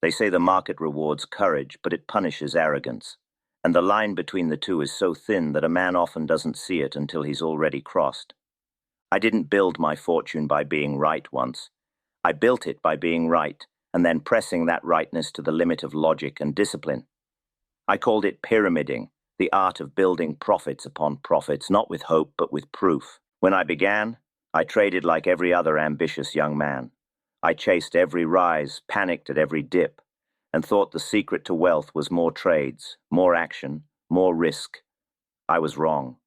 They say the market rewards courage, but it punishes arrogance. And the line between the two is so thin that a man often doesn't see it until he's already crossed. I didn't build my fortune by being right once. I built it by being right, and then pressing that rightness to the limit of logic and discipline. I called it pyramiding, the art of building profits upon profits, not with hope, but with proof. When I began, I traded like every other ambitious young man. I chased every rise, panicked at every dip, and thought the secret to wealth was more trades, more action, more risk. I was wrong.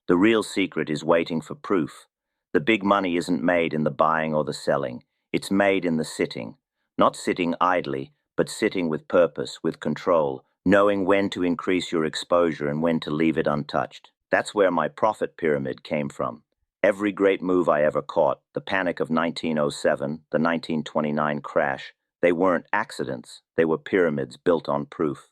The real secret is waiting for proof. The big money isn't made in the buying or the selling. It's made in the sitting. Not sitting idly, but sitting with purpose, with control, knowing when to increase your exposure and when to leave it untouched. That's where my profit pyramid came from. Every great move I ever caught, the panic of 1907, the 1929 crash, they weren't accidents. They were pyramids built on proof.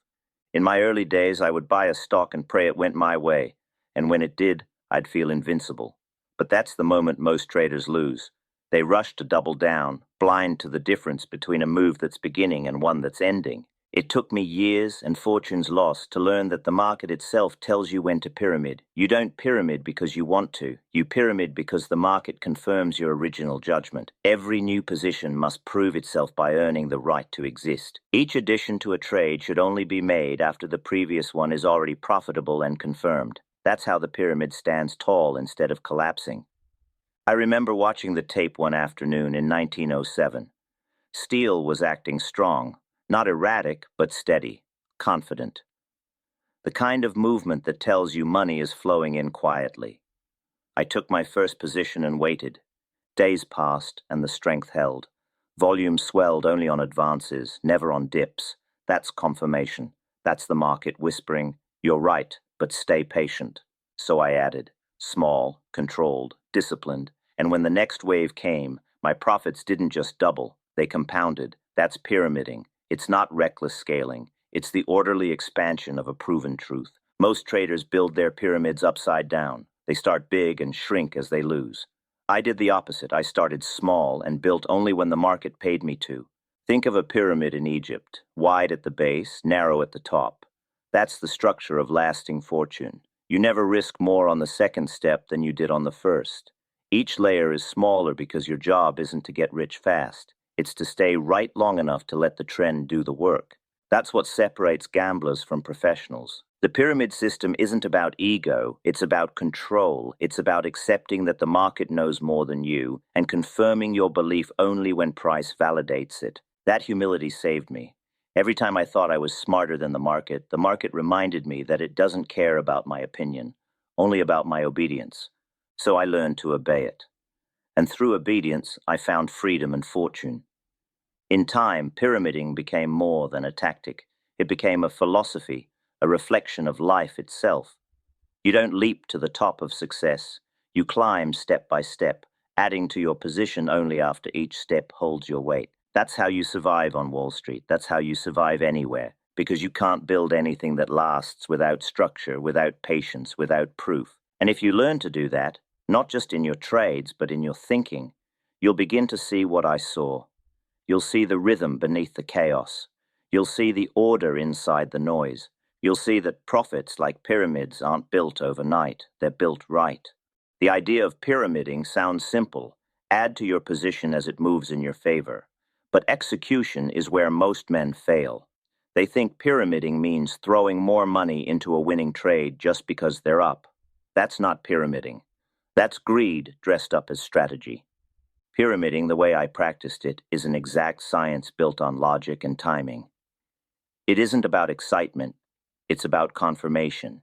In my early days, I would buy a stock and pray it went my way, and when it did, I'd feel invincible. But that's the moment most traders lose. They rush to double down, blind to the difference between a move that's beginning and one that's ending. It took me years and fortunes lost to learn that the market itself tells you when to pyramid. You don't pyramid because you want to. You pyramid because the market confirms your original judgment. Every new position must prove itself by earning the right to exist. Each addition to a trade should only be made after the previous one is already profitable and confirmed. That's how the pyramid stands tall instead of collapsing. I remember watching the tape one afternoon in 1907. Steel was acting strong. Not erratic, but steady, confident. The kind of movement that tells you money is flowing in quietly. I took my first position and waited. Days passed, and the strength held. Volume swelled only on advances, never on dips. That's confirmation. That's the market whispering, "You're right, but stay patient." So I added, small, controlled, disciplined, and when the next wave came, my profits didn't just double, they compounded. That's pyramiding. It's not reckless scaling. It's the orderly expansion of a proven truth. Most traders build their pyramids upside down. They start big and shrink as they lose. I did the opposite. I started small and built only when the market paid me to. Think of a pyramid in Egypt, wide at the base, narrow at the top. That's the structure of lasting fortune. You never risk more on the second step than you did on the first. Each layer is smaller because your job isn't to get rich fast. It's to stay right long enough to let the trend do the work. That's what separates gamblers from professionals. The pyramid system isn't about ego, it's about control. It's about accepting that the market knows more than you and confirming your belief only when price validates it. That humility saved me. Every time I thought I was smarter than the market reminded me that it doesn't care about my opinion, only about my obedience. So I learned to obey it. And through obedience, I found freedom and fortune. In time, pyramiding became more than a tactic. It became a philosophy, a reflection of life itself. You don't leap to the top of success. You climb step by step, adding to your position only after each step holds your weight. That's how you survive on Wall Street. That's how you survive anywhere, because you can't build anything that lasts without structure, without patience, without proof. And if you learn to do that, not just in your trades, but in your thinking, you'll begin to see what I saw. You'll see the rhythm beneath the chaos. You'll see the order inside the noise. You'll see that profits, like pyramids, aren't built overnight. They're built right. The idea of pyramiding sounds simple. Add to your position as it moves in your favor. But execution is where most men fail. They think pyramiding means throwing more money into a winning trade just because they're up. That's not pyramiding. That's greed dressed up as strategy. Pyramiding, the way I practiced it, is an exact science built on logic and timing. It isn't about excitement, it's about confirmation.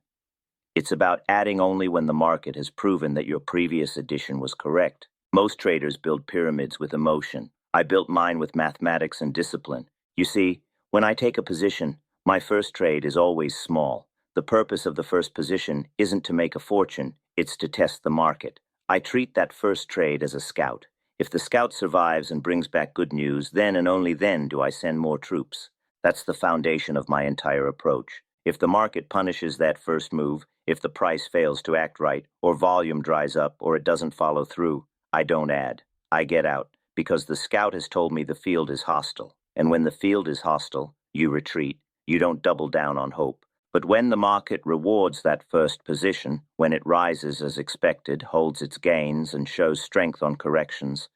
It's about adding only when the market has proven that your previous addition was correct. Most traders build pyramids with emotion. I built mine with mathematics and discipline. You see, when I take a position, my first trade is always small. The purpose of the first position isn't to make a fortune, it's to test the market. I treat that first trade as a scout. If the scout survives and brings back good news, then and only then do I send more troops. That's the foundation of my entire approach. If the market punishes that first move, if the price fails to act right, or volume dries up, or it doesn't follow through, I don't add. I get out, because the scout has told me the field is hostile. And when the field is hostile, you retreat. You don't double down on hope. But when the market rewards that first position, when it rises as expected, holds its gains, and shows strength on corrections,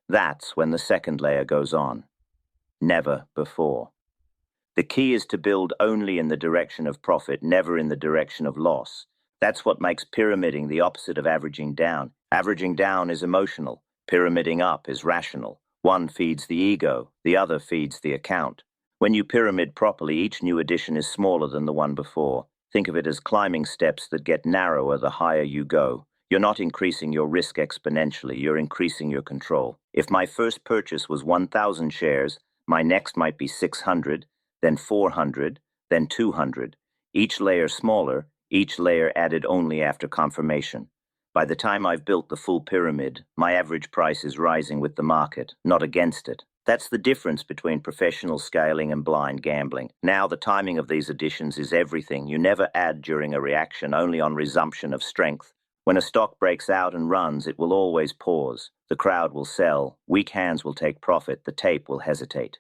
that's when the second layer goes on. Never before. The key is to build only in the direction of profit, never in the direction of loss. That's what makes pyramiding the opposite of averaging down. Averaging down is emotional. Pyramiding up is rational. One feeds the ego, the other feeds the account. When you pyramid properly, each new addition is smaller than the one before. Think of it as climbing steps that get narrower the higher you go. You're not increasing your risk exponentially, you're increasing your control. If my first purchase was 1,000 shares, my next might be 600, then 400, then 200. Each layer smaller, each layer added only after confirmation. By the time I've built the full pyramid, my average price is rising with the market, not against it. That's the difference between professional scaling and blind gambling. Now, the timing of these additions is everything. You never add during a reaction, only on resumption of strength. When a stock breaks out and runs, it will always pause. The crowd will sell. Weak hands will take profit. The tape will hesitate.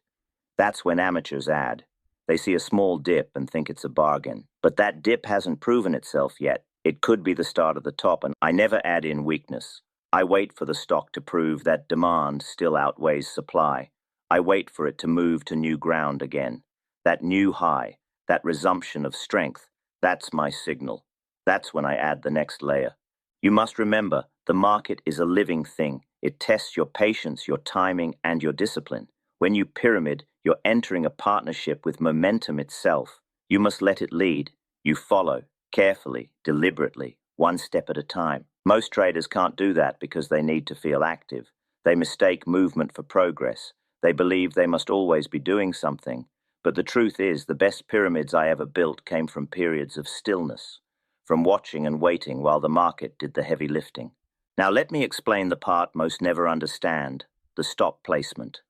That's when amateurs add. They see a small dip and think it's a bargain. But that dip hasn't proven itself yet. It could be the start of the top, and I never add in weakness. I wait for the stock to prove that demand still outweighs supply. I wait for it to move to new ground again. That new high, that resumption of strength, that's my signal. That's when I add the next layer. You must remember, the market is a living thing. It tests your patience, your timing, and your discipline. When you pyramid, you're entering a partnership with momentum itself. You must let it lead. You follow, carefully, deliberately, one step at a time. Most traders can't do that because they need to feel active. They mistake movement for progress. They believe they must always be doing something. But the truth is, the best pyramids I ever built came from periods of stillness, from watching and waiting while the market did the heavy lifting. Now let me explain the part most never understand, the stop placement.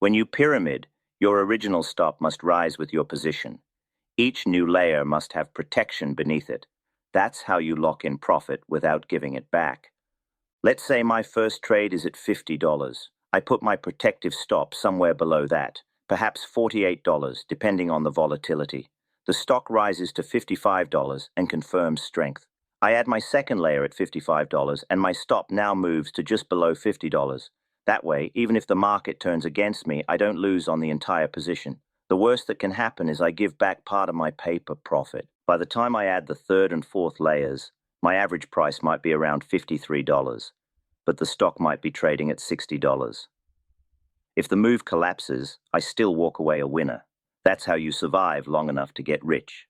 When you pyramid, your original stop must rise with your position. Each new layer must have protection beneath it. That's how you lock in profit without giving it back. Let's say my first trade is at $50. I put my protective stop somewhere below that, perhaps $48, depending on the volatility. The stock rises to $55 and confirms strength. I add my second layer at $55 and my stop now moves to just below $50. That way, even if the market turns against me, I don't lose on the entire position. The worst that can happen is I give back part of my paper profit. By the time I add the third and fourth layers, my average price might be around $53, but the stock might be trading at $60. If the move collapses, I still walk away a winner. That's how you survive long enough to get rich.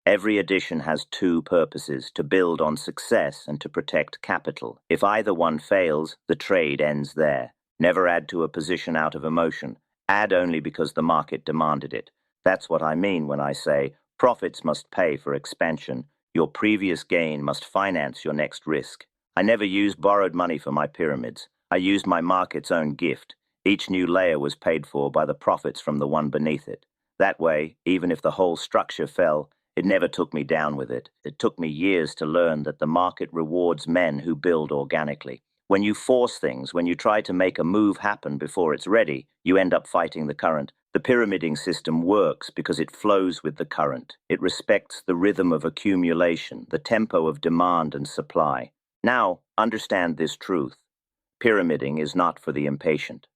Every addition has two purposes, to build on success and to protect capital. If either one fails, the trade ends there. Never add to a position out of emotion. Add only because the market demanded it. That's what I mean when I say profits must pay for expansion. Your previous gain must finance your next risk. I never used borrowed money for my pyramids. I used my market's own gift. Each new layer was paid for by the profits from the one beneath it. That way, even if the whole structure fell, it never took me down with it. It took me years to learn that the market rewards men who build organically. When you force things, when you try to make a move happen before it's ready, you end up fighting the current. The pyramiding system works because it flows with the current. It respects the rhythm of accumulation, the tempo of demand and supply. Now, understand this truth. Pyramiding is not for the impatient.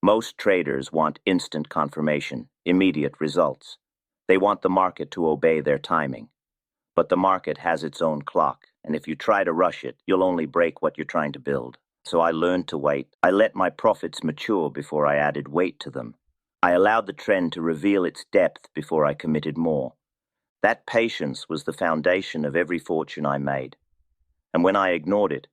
Most traders want instant confirmation, immediate results. They want the market to obey their timing. But the market has its own clock, and if you try to rush it, you'll only break what you're trying to build. So I learned to wait. I let my profits mature before I added weight to them. I allowed the trend to reveal its depth before I committed more. That patience was the foundation of every fortune I made. And when I ignored it,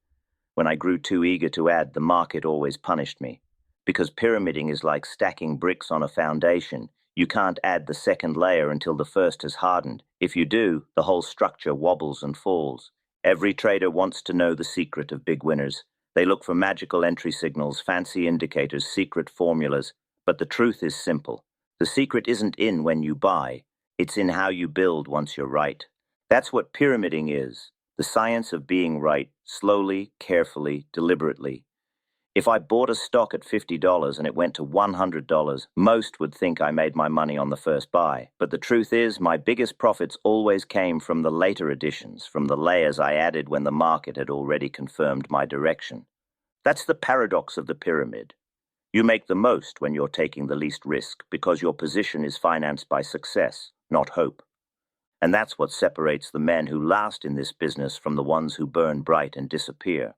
when I grew too eager to add, the market always punished me. Because pyramiding is like stacking bricks on a foundation. You can't add the second layer until the first has hardened. If you do, the whole structure wobbles and falls. Every trader wants to know the secret of big winners. They look for magical entry signals, fancy indicators, secret formulas. But the truth is simple. The secret isn't in when you buy. It's in how you build once you're right. That's what pyramiding is. The science of being right, slowly, carefully, deliberately. If I bought a stock at $50 and it went to $100, most would think I made my money on the first buy. But the truth is, my biggest profits always came from the later additions, from the layers I added when the market had already confirmed my direction. That's the paradox of the pyramid. You make the most when you're taking the least risk because your position is financed by success, not hope. And that's what separates the men who last in this business from the ones who burn bright and disappear.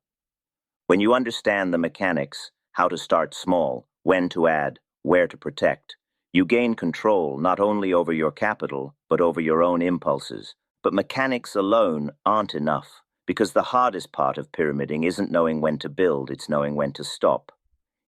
When you understand the mechanics, how to start small, when to add, where to protect, you gain control not only over your capital, but over your own impulses. But mechanics alone aren't enough, because the hardest part of pyramiding isn't knowing when to build, it's knowing when to stop.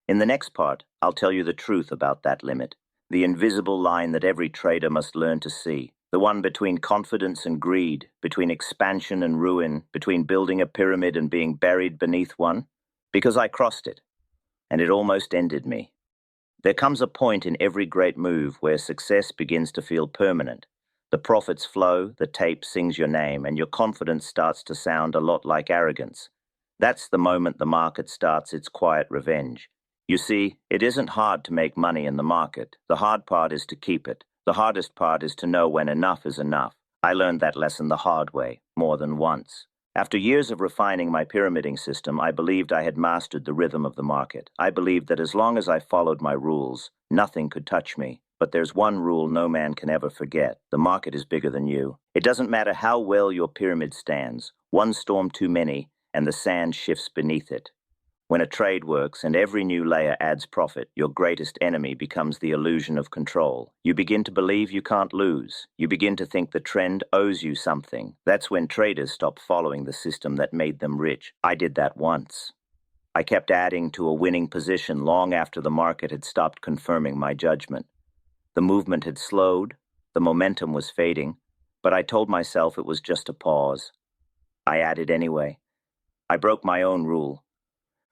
In the next part, I'll tell you the truth about that limit, the invisible line that every trader must learn to see, the one between confidence and greed, between expansion and ruin, between building a pyramid and being buried beneath one, because I crossed it, and it almost ended me. There comes a point in every great move where success begins to feel permanent. The profits flow, the tape sings your name, and your confidence starts to sound a lot like arrogance. That's the moment the market starts its quiet revenge. You see, it isn't hard to make money in the market. The hard part is to keep it. The hardest part is to know when enough is enough. I learned that lesson the hard way, more than once. After years of refining my pyramiding system, I believed I had mastered the rhythm of the market. I believed that as long as I followed my rules, nothing could touch me. But there's one rule no man can ever forget. The market is bigger than you. It doesn't matter how well your pyramid stands. One storm too many, and the sand shifts beneath it. When a trade works and every new layer adds profit, your greatest enemy becomes the illusion of control. You begin to believe you can't lose. You begin to think the trend owes you something. That's when traders stop following the system that made them rich. I did that once. I kept adding to a winning position long after the market had stopped confirming my judgment. The movement had slowed, the momentum was fading, but I told myself it was just a pause. I added anyway. I broke my own rule.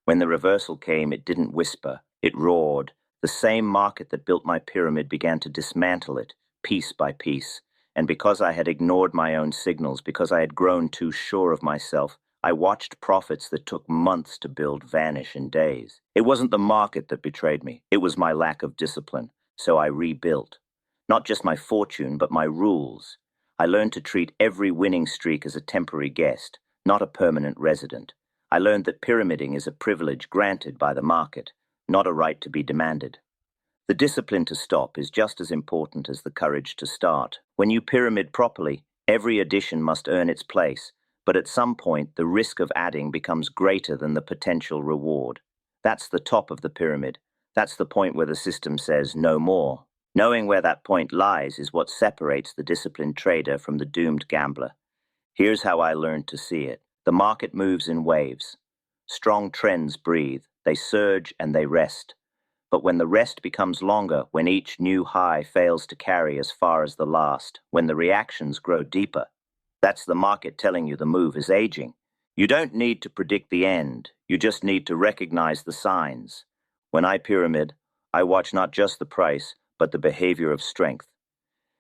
When the reversal came, it didn't whisper, it roared. The same market that built my pyramid began to dismantle it, piece by piece. And because I had ignored my own signals, because I had grown too sure of myself, I watched profits that took months to build vanish in days. It wasn't the market that betrayed me, it was my lack of discipline. So I rebuilt. Not just my fortune, but my rules. I learned to treat every winning streak as a temporary guest, not a permanent resident. I learned that pyramiding is a privilege granted by the market, not a right to be demanded. The discipline to stop is just as important as the courage to start. When you pyramid properly, every addition must earn its place, but at some point the risk of adding becomes greater than the potential reward. That's the top of the pyramid. That's the point where the system says no more. Knowing where that point lies is what separates the disciplined trader from the doomed gambler. Here's how I learned to see it. The market moves in waves. Strong trends breathe, they surge and they rest. But when the rest becomes longer, when each new high fails to carry as far as the last, when the reactions grow deeper, that's the market telling you the move is aging. You don't need to predict the end, you just need to recognize the signs. When I pyramid, I watch not just the price, but the behavior of strength.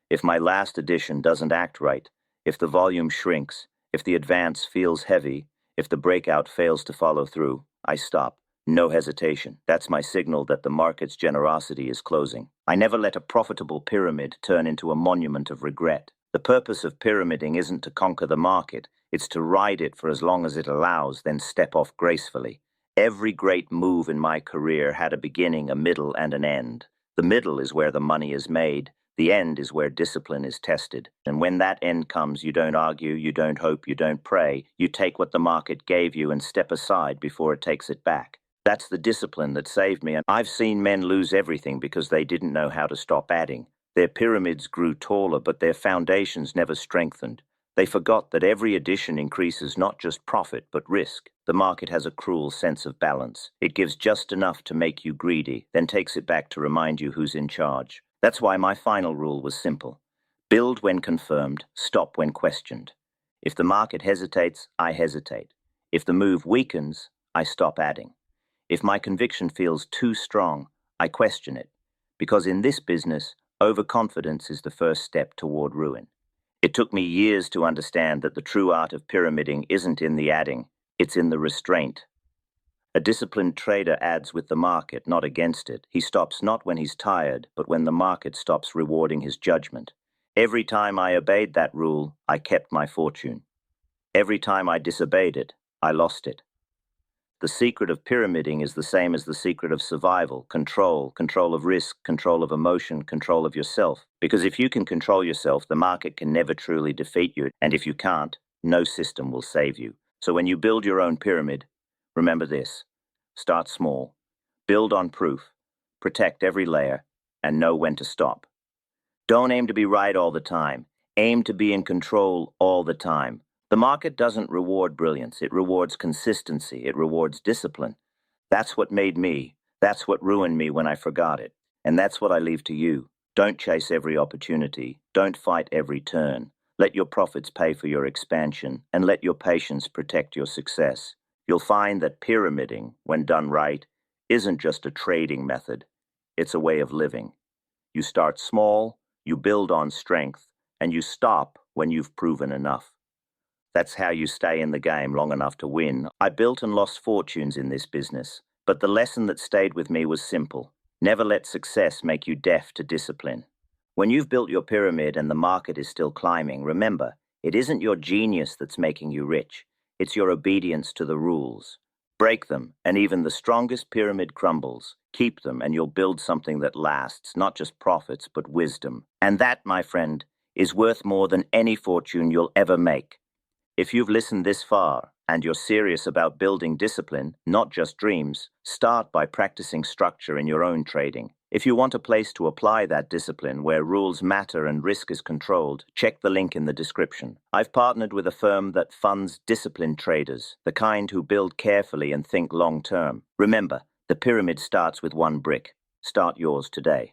If my last addition doesn't act right, if the volume shrinks, if the advance feels heavy, if the breakout fails to follow through, I stop. No hesitation. That's my signal that the market's generosity is closing. I never let a profitable pyramid turn into a monument of regret. The purpose of pyramiding isn't to conquer the market, it's to ride it for as long as it allows, then step off gracefully. Every great move in my career had a beginning, a middle, and an end. The middle is where the money is made. The end is where discipline is tested. And when that end comes, you don't argue, you don't hope, you don't pray. You take what the market gave you and step aside before it takes it back. That's the discipline that saved me. And I've seen men lose everything because they didn't know how to stop adding. Their pyramids grew taller, but their foundations never strengthened. They forgot that every addition increases not just profit, but risk. The market has a cruel sense of balance. It gives just enough to make you greedy, then takes it back to remind you who's in charge. That's why my final rule was simple. Build when confirmed, stop when questioned. If the market hesitates, I hesitate. If the move weakens, I stop adding. If my conviction feels too strong, I question it. Because in this business, overconfidence is the first step toward ruin. It took me years to understand that the true art of pyramiding isn't in the adding, it's in the restraint. A disciplined trader adds with the market, not against it. He stops not when he's tired, but when the market stops rewarding his judgment. Every time I obeyed that rule, I kept my fortune. Every time I disobeyed it, I lost it. The secret of pyramiding is the same as the secret of survival: control of risk, control of emotion, control of yourself. Because if you can control yourself, the market can never truly defeat you. And if you can't, no system will save you. So when you build your own pyramid, remember this: start small, build on proof, protect every layer, and know when to stop. Don't aim to be right all the time. Aim to be in control all the time. The market doesn't reward brilliance. It rewards consistency. It rewards discipline. That's what made me. That's what ruined me when I forgot it. And that's what I leave to you. Don't chase every opportunity. Don't fight every turn. Let your profits pay for your expansion, and let your patience protect your success. You'll find that pyramiding, when done right, isn't just a trading method. It's a way of living. You start small, you build on strength, and you stop when you've proven enough. That's how you stay in the game long enough to win. I built and lost fortunes in this business, but the lesson that stayed with me was simple. Never let success make you deaf to discipline. When you've built your pyramid and the market is still climbing, remember, it isn't your genius that's making you rich. It's your obedience to the rules. Break them, and even the strongest pyramid crumbles. Keep them, and you'll build something that lasts, not just profits, but wisdom. And that, my friend, is worth more than any fortune you'll ever make. If you've listened this far, and you're serious about building discipline, not just dreams, start by practicing structure in your own trading. If you want a place to apply that discipline where rules matter and risk is controlled, check the link in the description. I've partnered with a firm that funds disciplined traders, the kind who build carefully and think long term. Remember, the pyramid starts with one brick. Start yours today.